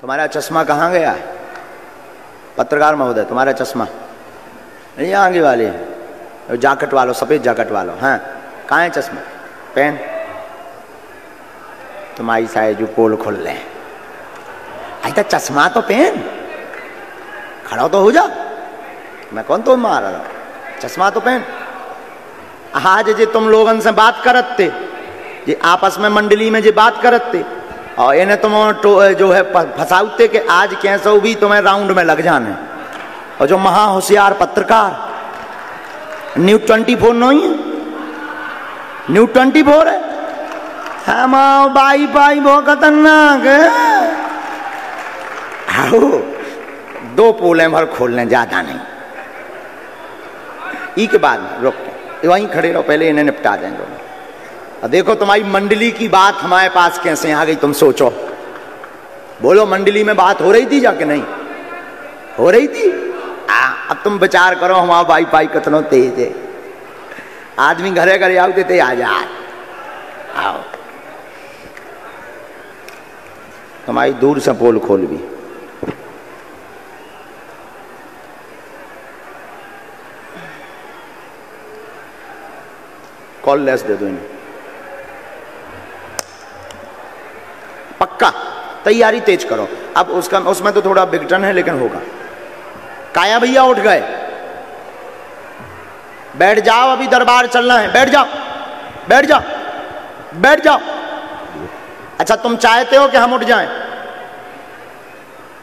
तुम्हारा चश्मा कहाँ गया है? पत्रकार महोदय, तुम्हारा चश्मा नहीं, आगे वाले जैकेट वालों, सफेद जैकेट वालों, हाँ कहाँ है चश्मा? पेन तुम्हारी शायद जो पोल खुल रहे हैं। तो चश्मा तो पेन, खड़ा तो हो जा, मैं कौन तो मार रहा, चश्मा तो पेन। आज जे तुम लोगन से बात करत थे, ये आपस में मंडली में जे बात करत थे, और इन्हें तुम जो है फंसाउते कि आज कैसे भी तुम्हें राउंड में लग जाने। और जो महा होशियार पत्रकार न्यूज़ 24 नहीं है, न्यूज़ 24 है, हम बाई बाई बहुत खतरनाक है। आओ, 2 पोलें भर खोलने, ज्यादा नहीं। ई के बाद रुक के वहीं खड़े रहो, पहले इन्हें निपटा देंगे। और देखो तुम्हारी मंडली की बात हमारे पास कैसे आ गई, तुम सोचो। बोलो, मंडली में बात हो रही थी जाके? नहीं हो रही थी। अब तुम विचार करो, हमारा भाई भाई कितना तेज है। आदमी घरे घरे आओ देते, आ जा आओ, तुम्हारी दूर से पोल खोल भी। कॉल लेस दे दो इन्हें, पक्का तैयारी तेज करो। अब उसमें तो थोड़ा बिगटन है, लेकिन होगा। काया भैया उठ गए, बैठ जाओ, अभी दरबार चलना है, बैठ जाओ बैठ जाओ बैठ जाओ। अच्छा, तुम चाहते हो कि हम उठ जाएं?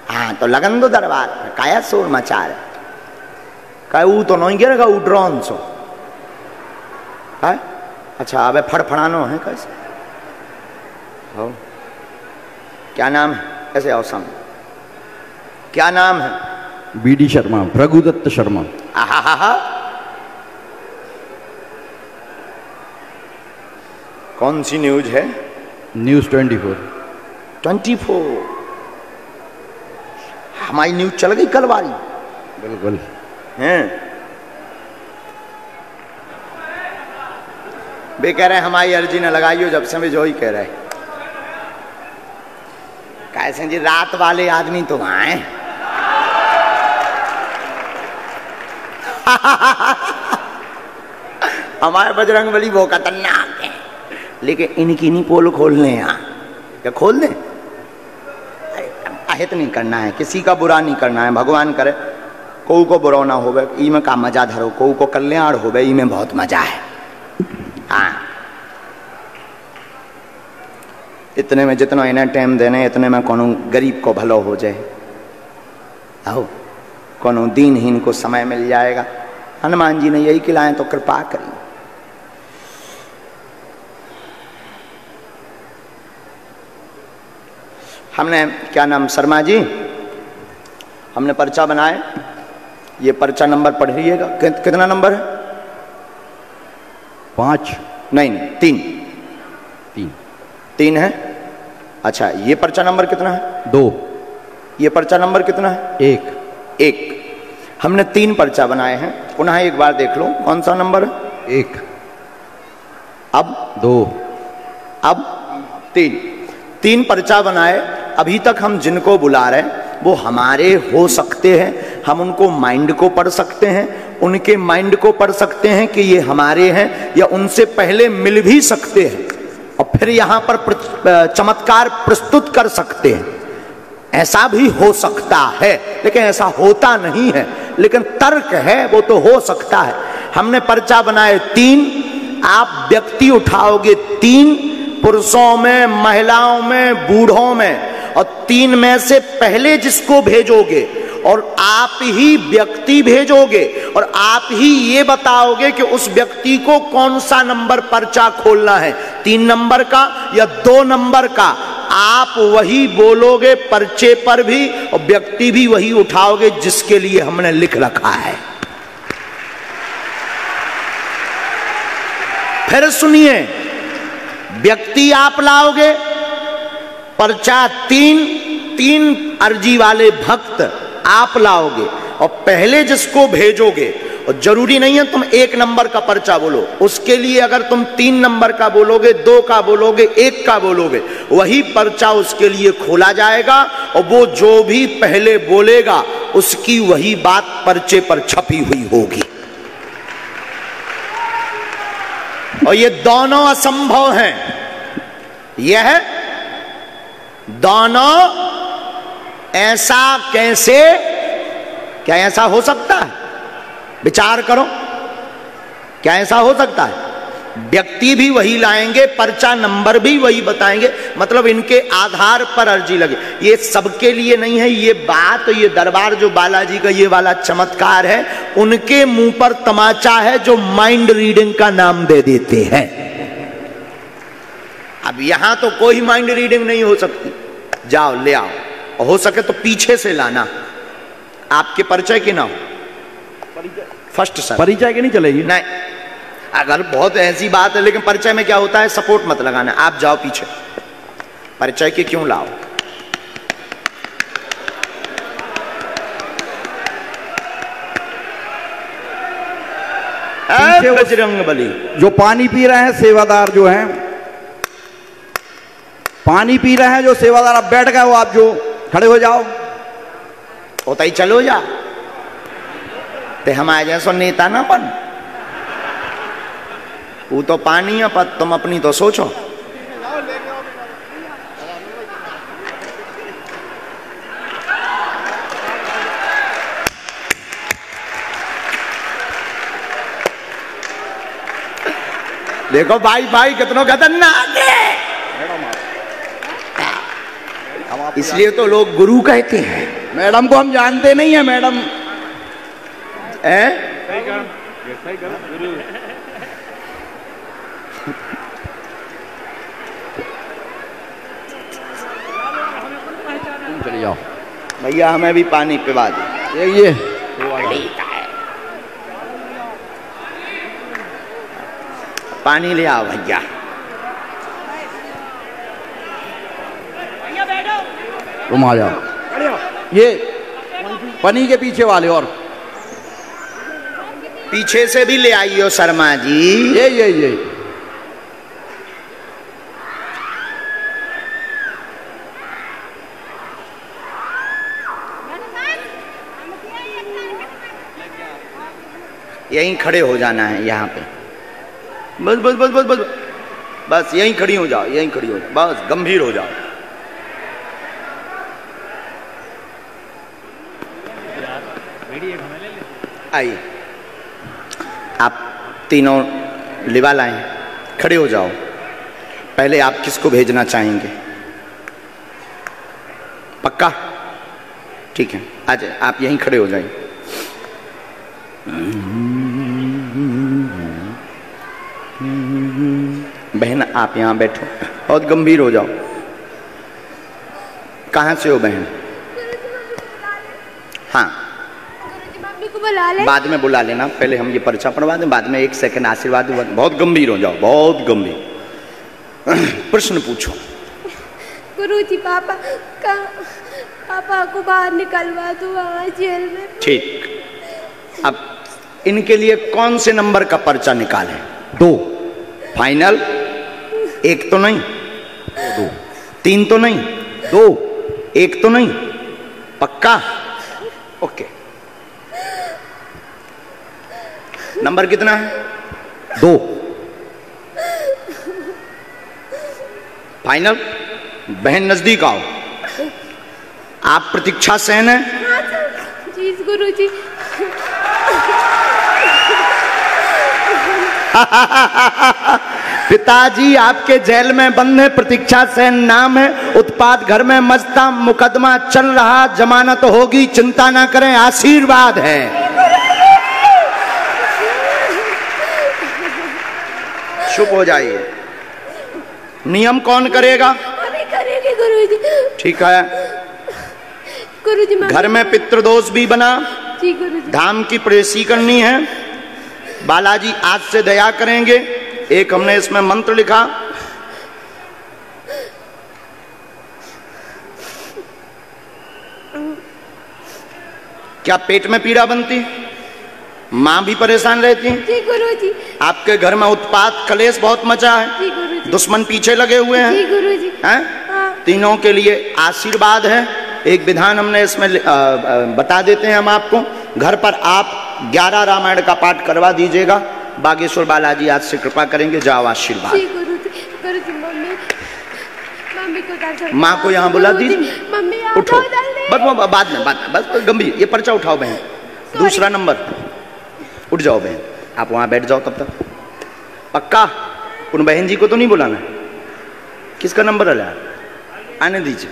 हाँ तो लगन दो दरबार में, काया शोर मचा रहे। कहे वो तो नहीं गिरेगा, वो ड्रोन सो है। अच्छा, अबे फड़फड़ानो है कैसे हो? क्या नाम है? ऐसे आओ सामने, क्या नाम है? बीडी शर्मा, भृगुदत्त शर्मा। आहा, कौन सी न्यूज है? न्यूज़ 24। 24 हमारी न्यूज चल गई कल वाली। बिल्कुल हैं, वे कह रहे हैं हमारी अर्जी न लगाइयो, जब से भी जो ही कह रहे। कैसे जी, रात वाले आदमी तो आए। हमारे बजरंगबली वो खतरनाक है, लेकिन इनकी नहीं पोल खोलने यहाँ। क्या खोल दें? अहित नहीं करना है, किसी का बुरा नहीं करना है। भगवान करे कोई को बुरा ना होवे, ई में का मजा धरो, कोई को कल्याण होवे, ई में बहुत मजा है। हाँ, इतने में जितना इन्हें टाइम देने, इतने में कोनो गरीब को भलो हो जाए, आओ कोनो दीनहीन को समय मिल जाएगा। हनुमान जी ने यही खिलाएं तो कृपा करी। हमने क्या नाम, शर्मा जी, हमने पर्चा बनाए। ये पर्चा नंबर पढ़िएगा, कितना नंबर है? 5 नहीं, 3 है। अच्छा, ये पर्चा नंबर कितना है? 2। ये पर्चा नंबर कितना है? 1। हमने 3 पर्चा बनाए हैं। पुनः एक बार देख लो, कौन सा नंबर है? 1, अब 2, अब 3 पर्चा बनाए। अभी तक हम जिनको बुला रहे हैं वो हमारे हो सकते हैं, हम उनको माइंड को पढ़ सकते हैं, उनके माइंड को पढ़ सकते हैं कि ये हमारे हैं, या उनसे पहले मिल भी सकते हैं और फिर यहाँ पर चमत्कार प्रस्तुत कर सकते हैं। ऐसा भी हो सकता है, लेकिन ऐसा होता नहीं है, लेकिन तर्क है, वो तो हो सकता है। हमने पर्चा बनाए 3। आप व्यक्ति उठाओगे 3, पुरुषों में, महिलाओं में, बूढ़ों में, और 3 में से पहले जिसको भेजोगे, और आप ही व्यक्ति भेजोगे, और आप ही ये बताओगे कि उस व्यक्ति को कौन सा नंबर पर्चा खोलना है, 3 नंबर का या 2 नंबर का। आप वही बोलोगे पर्चे पर भी, और व्यक्ति भी वही उठाओगे जिसके लिए हमने लिख रखा है। फिर सुनिए, व्यक्ति आप लाओगे, पर्चा 3 अर्जी वाले भक्त आप लाओगे, और पहले जिसको भेजोगे और जरूरी नहीं है तुम 1 नंबर का पर्चा बोलो, उसके लिए अगर तुम 3 नंबर का बोलोगे, 2 का बोलोगे, 1 का बोलोगे, वही पर्चा उसके लिए खोला जाएगा और वो जो भी पहले बोलेगा उसकी वही बात पर्चे पर छपी हुई होगी। और ये दोनों असंभव हैं। यह दोनों ऐसा कैसे, क्या ऐसा हो सकता है? विचार करो, क्या ऐसा हो सकता है? व्यक्ति भी वही लाएंगे, पर्चा नंबर भी वही बताएंगे, मतलब इनके आधार पर अर्जी लगे। ये सबके लिए नहीं है ये बात। ये दरबार जो बालाजी का ये वाला चमत्कार है, उनके मुंह पर तमाचा है जो माइंड रीडिंग का नाम दे देते हैं। अब यहां तो कोई माइंड रीडिंग नहीं हो सकती। जाओ ले आओ, और हो सके तो पीछे से लाना, आपके परिचय की ना हो। फर्स्ट सर परिचय की नहीं चलेगी? नहीं, अगर बहुत ऐसी बात है, लेकिन परिचय में क्या होता है, सपोर्ट मत लगाना। आप जाओ पीछे, परिचय की क्यों लाओ? बजरंगबली जो पानी पी रहे हैं सेवादार जो हैं, पानी पी रहे हैं जो सेवादार, आप बैठ गए हो, आप जो खड़े हो जाओ। होता ही चलो जा, ते हमारे जैसो नेता ना बन। वो तो पानी है, पर तुम अपनी तो सोचो। देखो भाई भाई कितना खतरनाक है। इसलिए तो लोग गुरु कहते हैं। मैडम को हम जानते नहीं है। मैडम चलिए जाओ भैया, हमें भी पानी पिला दो। ये पानी ले आओ भैया। तुम आ जाओ, ये पनी के पीछे वाले, और पीछे से भी ले आइयो शर्मा जी। ये यहीं खड़े हो जाना है, यहाँ पे बस बस बस बस बस बस यहीं खड़ी हो जाओ, यहीं खड़ी हो जाओ, बस गंभीर हो जाओ। आइए, आप तीनों लिवा लाएं, खड़े हो जाओ। पहले आप किसको भेजना चाहेंगे? पक्का? ठीक है, आ जाए, आप यहीं खड़े हो जाइए। बहन आप यहाँ बैठो, बहुत गंभीर हो जाओ। कहाँ से हो बहन? हाँ, बाद में बुला लेना, पहले हम ये पर्चा पढ़वा दें, बाद में 1 सेकंड आशीर्वाद। बहुत गंभीर हो जाओ, बहुत गंभीर। प्रश्न पूछो। गुरुजी पापा को बाहर निकलवा दो जेल में। ठीक, अब इनके लिए कौन से नंबर का पर्चा निकालें? 2 फाइनल? 1 तो नहीं, 2 3 तो नहीं, 2 1 तो नहीं, पक्का? ओके, नंबर कितना है? 2 फाइनल? बहन नजदीक आओ। आप प्रतीक्षा सेन है? जी गुरुजी। पिताजी आपके जेल में बंद है, प्रतीक्षा सेन नाम है, उत्पाद घर में मस्ता, मुकदमा चल रहा, जमानत होगी, चिंता ना करें, आशीर्वाद है। चुप हो जाइए। नियम कौन करेगा? करेंगे गुरुजी। ठीक है गुरुजी। घर में पितृदोष भी बना, जी गुरुजी। धाम की प्रेसी करनी है, बालाजी आज से दया करेंगे। एक हमने इसमें मंत्र लिखा, क्या पेट में पीड़ा बनती? माँ भी परेशान रहती है? जी गुरुजी। आपके घर में उत्पात कलेश बहुत मचा है? जी गुरुजी। दुश्मन पीछे लगे हुए हैं? जी गुरुजी। हैं? हाँ। तीनों के लिए आशीर्वाद है। एक विधान हमने इसमें बता देते हैं हम आपको। घर पर आप 11 रामायण का पाठ करवा दीजिएगा। बागेश्वर बालाजी आज से कृपा करेंगे। जाओ आशीर्वाद। जी गुरुजी। गुरुजी मम्मी को दर्शन। माँ को यहाँ बुला दीजिए। मम्मी उठो, बस बाद में बस गंभीर ये पर्चा उठाओ बहन। दूसरा नंबर, उठ जाओ बहन, आप वहां बैठ जाओ तब तक। पक्का उन बहन जी को तो नहीं बुलाना? किसका नंबर है? आने दीजिए।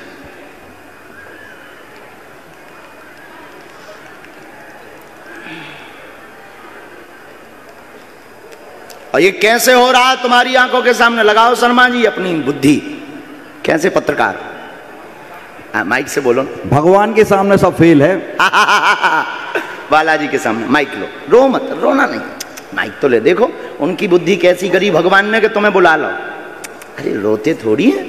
और ये कैसे हो रहा है तुम्हारी आंखों के सामने? लगाओ शर्मा जी अपनी बुद्धि। कैसे पत्रकार? माइक से बोलो। भगवान के सामने सब फेल है। बालाजी के सामने माइक लो। रो मत, रोना नहीं, माइक तो ले। देखो उनकी बुद्धि कैसी करी भगवान ने कि तुम्हें बुला लो। अरे रोते थोड़ी है,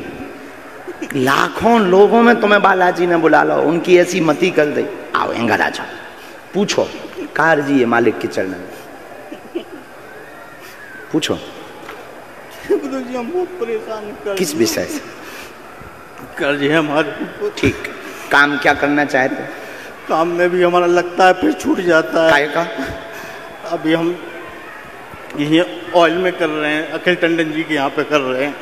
लाखों लोगों में तुम्हें बालाजी ने बुला लो। उनकी ऐसी मति कर दी। आओ एंगा राजा, पूछो कार जी है मालिक के चरण में, पूछो गुरुजी हम बहुत परेशान कर किस विषय से? कर्ज है हमारे। ठीक, काम क्या करना चाहते? काम में भी हमारा लगता है फिर छूट जाता है। काय का? अभी हम यही ऑयल में कर रहे हैं, अखिल टंडन जी के यहाँ पे कर रहे हैं।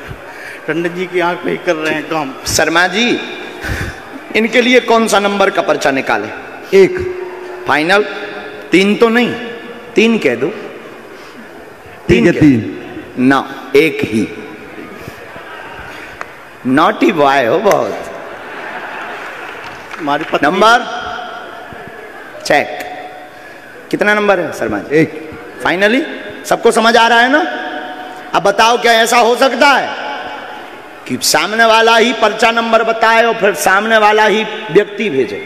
टंडन जी के यहाँ पे ही कर रहे हैं काम। शर्मा जी इनके लिए कौन सा नंबर का पर्चा निकाले? 1 फाइनल? 3 तो नहीं, 3 कह दो। 3 ना, 1 ही। नॉटी बॉय हो बहुत। हमारी पत्नी नंबर चेक। कितना नंबर है शर्मा जी? 1। फाइनली सबको समझ आ रहा है ना? अब बताओ क्या ऐसा हो सकता है कि सामने वाला ही पर्चा नंबर बताए और फिर सामने वाला ही व्यक्ति भेजे?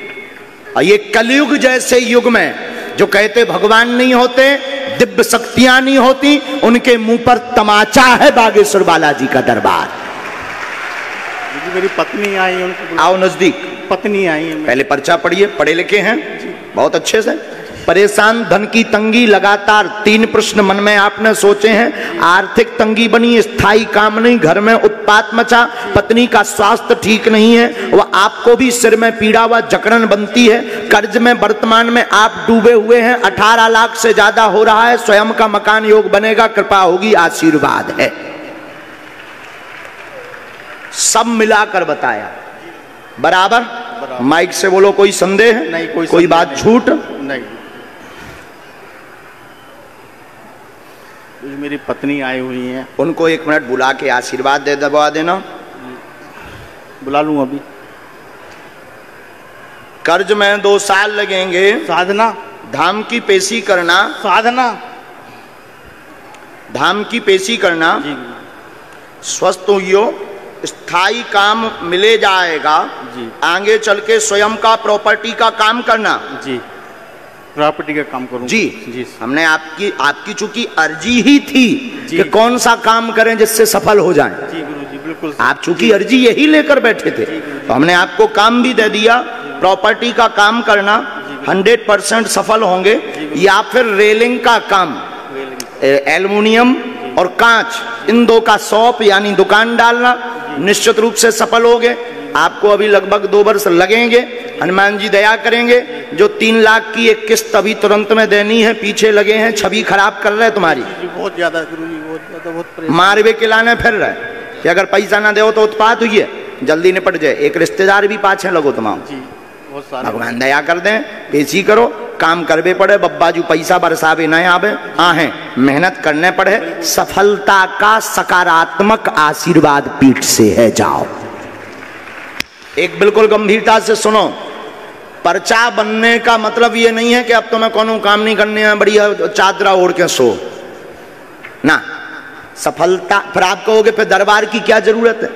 और ये कलयुग जैसे युग में जो कहते भगवान नहीं होते, दिव्य शक्तियां नहीं होती, उनके मुंह पर तमाचा है बागेश्वर बालाजी का दरबार। मेरी पत्नी आई है, उनको आओ नजदीक। पत्नी आई है। पहले पर्चा पढ़िए, पढ़े लिखे हैं बहुत अच्छे से। परेशान, धन की तंगी लगातार। 3 प्रश्न मन में आपने सोचे हैं। आर्थिक तंगी बनी, स्थायी काम नहीं, घर में उत्पात मचा, पत्नी का स्वास्थ्य ठीक नहीं है, वह आपको भी सिर में पीड़ा व जकड़न बनती है, कर्ज में वर्तमान में आप डूबे हुए हैं, 18 लाख से ज्यादा हो रहा है, स्वयं का मकान योग बनेगा, कृपा होगी, आशीर्वाद है। सब मिलाकर बताया बराबर? माइक से बोलो। कोई संदेह? नहीं। कोई बात छूट? नहीं। मेरी पत्नी आई हुई है, उनको 1 मिनट बुला के आशीर्वाद दे दबा देना। बुला लूं अभी? कर्ज में 2 साल लगेंगे। साधना, धाम की पेशी करना। साधना, धाम की पेशी करना। जी स्वस्थ हुई, स्थायी काम मिले जाएगा जी। आगे चल के स्वयं का प्रॉपर्टी का काम करना। जी, प्रॉपर्टी का काम करूं जी। जी। हमने आपकी चूंकि अर्जी ही थी जी। कि कौन सा काम करें जिससे सफल हो जाएं। जी गुरुजी, बिल्कुल। आप चूंकि अर्जी यही लेकर बैठे थे तो हमने आपको काम भी दे दिया। प्रॉपर्टी का काम करना, 100% सफल होंगे। या फिर रेलिंग का काम, एल्युमिनियम और कांच, इन 2 का शॉप यानी दुकान डालना, निश्चित रूप से सफल होगे। आपको अभी लगभग 2 वर्ष लगेंगे, हनुमान जी दया करेंगे। जो 3 लाख की एक किस्त अभी तुरंत में देनी है, पीछे लगे हैं, छवि खराब कर रहे हैं तुम्हारी। बहुत ज्यादा गुरुजी, बहुत ज्यादा, बहुत मारवे के लाने फिर रहे कि अगर पैसा ना दो तो उत्पात हुई है, जल्दी निपट जाए। एक रिश्तेदार भी पाछे लगो तमाम। जी, बहुत सारे। भगवान दया कर दें, पेशी करो, काम करवे पड़े, बब्बाजू पैसा बरसावे न आवे, आहे मेहनत करने पड़े। सफलता का सकारात्मक आशीर्वाद पीठ से है। जाओ एक बिल्कुल गंभीरता से सुनो। पर्चा बनने का मतलब ये नहीं है कि अब तुम्हें कोनो काम नहीं करने में बढ़िया चादरा ओढ़ के सो ना। सफलता फिर आप कहोगे फिर दरबार की क्या जरूरत है?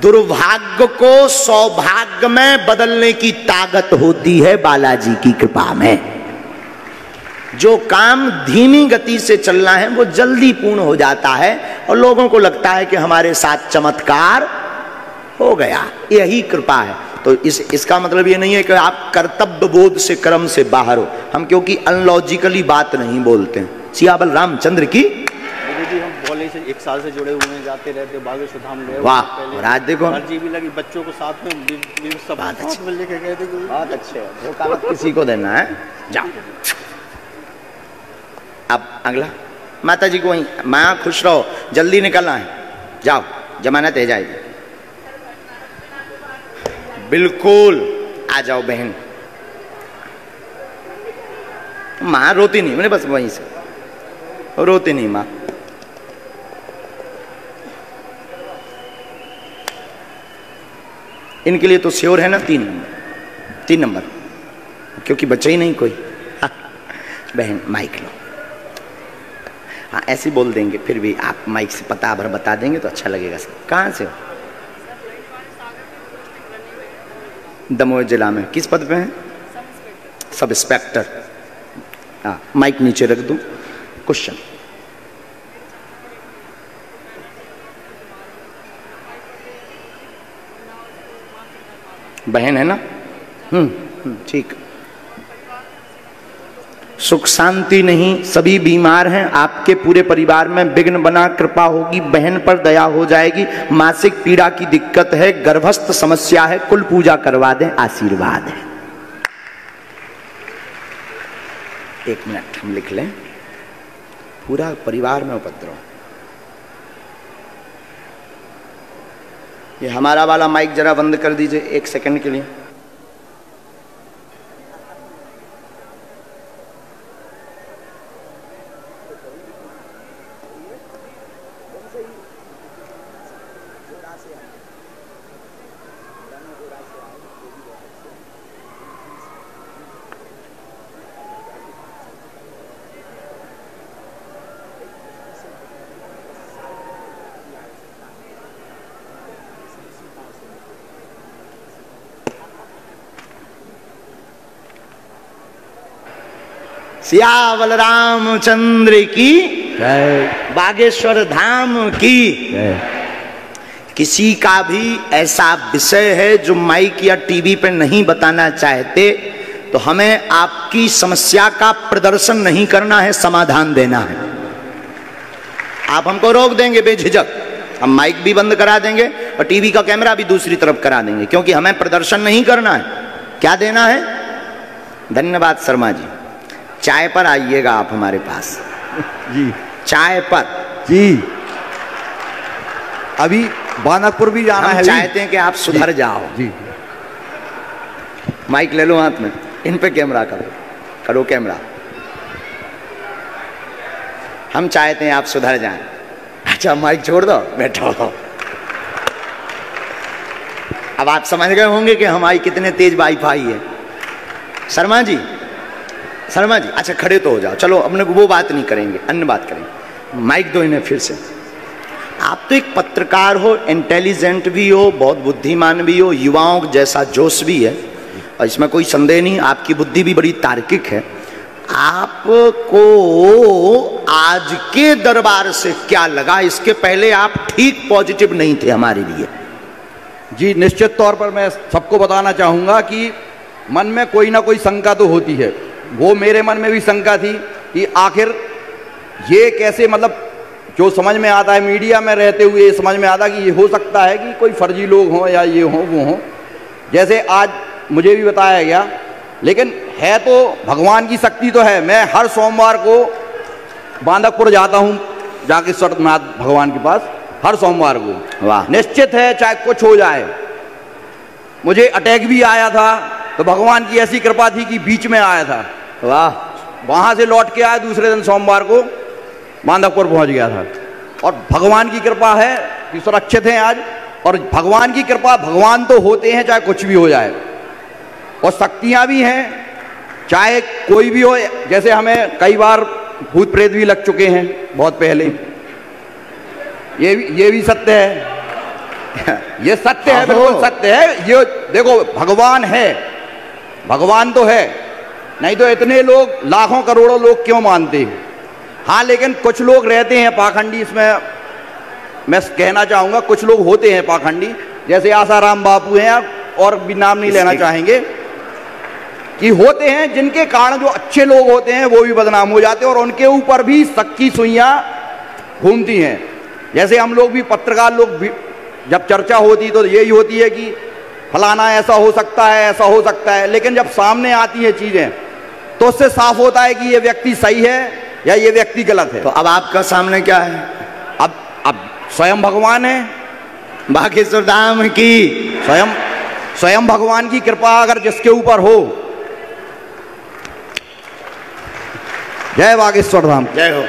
दुर्भाग्य को सौभाग्य में बदलने की ताकत होती है बालाजी की कृपा में। जो काम धीमी गति से चलना है वो जल्दी पूर्ण हो जाता है और लोगों को लगता है कि हमारे साथ चमत्कार हो गया। यही कृपा है। तो इसका मतलब ये नहीं है कि आप कर्तव्य बोध से कर्म से बाहर हो। हम क्योंकि अनलॉजिकली बात नहीं बोलते हैं। सियाबल रामचंद्र की। जी हम बोले से 1 साल से जुड़े हुए हैं, जाते रहते बागेश्वर धाम गए। वाह, और आज देखो जी भी लगी, बच्चों को साथ में सब साथ में लेके गए थे। बहुत अच्छे, धोखा मत किसी को देना है। जाओ अब अगला, माता जी को वहीं, माँ खुश रहो, जल्दी निकलना है, जाओ जमानत है जाएगी। बिल्कुल आ जाओ बहन। माँ रोती नहीं, मैंने बस वहीं से रोती नहीं माँ। इनके लिए तो श्योर है ना 3 नंबर, क्योंकि बच्चा ही नहीं कोई। बहन माइक लो। हाँ ऐसे बोल देंगे, फिर भी आप माइक से पता भर बता देंगे तो अच्छा लगेगा। सब कहाँ से हो? दमोह जिला में। किस पद पे हैं? Sub inspector. हाँ माइक नीचे रख दूं। क्वेश्चन। बहन है ना? ठीक। सुख शांति नहीं, सभी बीमार हैं, आपके पूरे परिवार में विघ्न बना, कृपा होगी, बहन पर दया हो जाएगी। मासिक पीड़ा की दिक्कत है, गर्भस्थ समस्या है, कुल पूजा करवा दें, आशीर्वाद है। 1 मिनट हम लिख लें। पूरा परिवार में उपद्रव। ये हमारा वाला माइक जरा बंद कर दीजिए 1 सेकंड के लिए। सियावल रामचंद्र की जय। बागेश्वर धाम की जय। किसी का भी ऐसा विषय है जो माइक या टीवी पर नहीं बताना चाहते तो हमें आपकी समस्या का प्रदर्शन नहीं करना है, समाधान देना है। आप हमको रोक देंगे बेझिझक, हम माइक भी बंद करा देंगे और टीवी का कैमरा भी दूसरी तरफ करा देंगे, क्योंकि हमें प्रदर्शन नहीं करना है। क्या देना है? धन्यवाद शर्मा जी। चाय पर आइएगा आप हमारे पास जी। चाय पर जी। अभी बानकपुर भी जाना है। हम चाहते हैं कि आप सुधर जाओ। जी। माइक ले लो हाथ में, इन पे कैमरा करो कैमरा। हम चाहते हैं आप सुधर जाएं। अच्छा माइक छोड़ दो, बैठो। अब आप समझ गए होंगे कि हमारी कितने तेज वाईफाई है। शर्मा जी अच्छा खड़े तो हो जाओ। चलो अपने वो बात नहीं करेंगे, अन्य बात करेंगे। माइक दो इन्हें फिर से। आप तो एक पत्रकार हो, इंटेलिजेंट भी हो, बहुत बुद्धिमान भी हो, युवाओं जैसा जोश भी है, और इसमें कोई संदेह नहीं, आपकी बुद्धि भी बड़ी तार्किक है। आपको आज के दरबार से क्या लगा? इसके पहले आप ठीक पॉजिटिव नहीं थे हमारे लिए। जी निश्चित तौर पर मैं सबको बताना चाहूँगा कि मन में कोई ना कोई शंका तो होती है। वो मेरे मन में भी शंका थी कि आखिर ये कैसे, मतलब जो समझ में आता है मीडिया में रहते हुए ये समझ में आता कि ये हो सकता है कि कोई फर्जी लोग हों या ये हों वो हों, जैसे आज मुझे भी बताया गया। लेकिन है तो भगवान की शक्ति तो है। मैं हर सोमवार को बांदकपुर जाता हूँ, जाकेश्वर नाथ भगवान के पास हर सोमवार को। वाह। निश्चित है चाहे कुछ हो जाए। मुझे अटैक भी आया था तो भगवान की ऐसी कृपा थी कि बीच में आया था। वाह। वहां से लौट के आया, दूसरे दिन सोमवार को बांदकपुर पहुंच गया था। और भगवान की कृपा है कि सुरक्षित हैं आज। और भगवान की कृपा, भगवान तो होते हैं चाहे कुछ भी हो जाए, और शक्तियां भी हैं चाहे कोई भी हो। जैसे हमें कई बार भूत प्रेत भी लग चुके हैं बहुत पहले, ये भी सत्य है। ये सत्य है, बिल्कुल सत्य है। ये देखो भगवान है, भगवान तो है, नहीं तो इतने लोग लाखों करोड़ों लोग क्यों मानते हैं। हाँ लेकिन कुछ लोग रहते हैं पाखंडी, इसमें मैं कहना चाहूँगा कुछ लोग होते हैं पाखंडी, जैसे आसाराम बापू हैं, और भी नाम नहीं लेना चाहेंगे, कि होते हैं जिनके कारण जो अच्छे लोग होते हैं वो भी बदनाम हो जाते हैं और उनके ऊपर भी शक की सुइयां घूमती हैं। जैसे हम लोग भी, पत्रकार लोग भी, जब चर्चा होती तो यही होती है कि फलाना ऐसा हो सकता है, ऐसा हो सकता है, लेकिन जब सामने आती है चीजें तो उससे साफ होता है कि ये व्यक्ति सही है या ये व्यक्ति गलत है। तो अब आपका सामने क्या है? अब स्वयं भगवान है, बागेश्वर धाम की स्वयं भगवान की कृपा अगर जिसके ऊपर हो। जय बागेश्वर धाम। जय हो।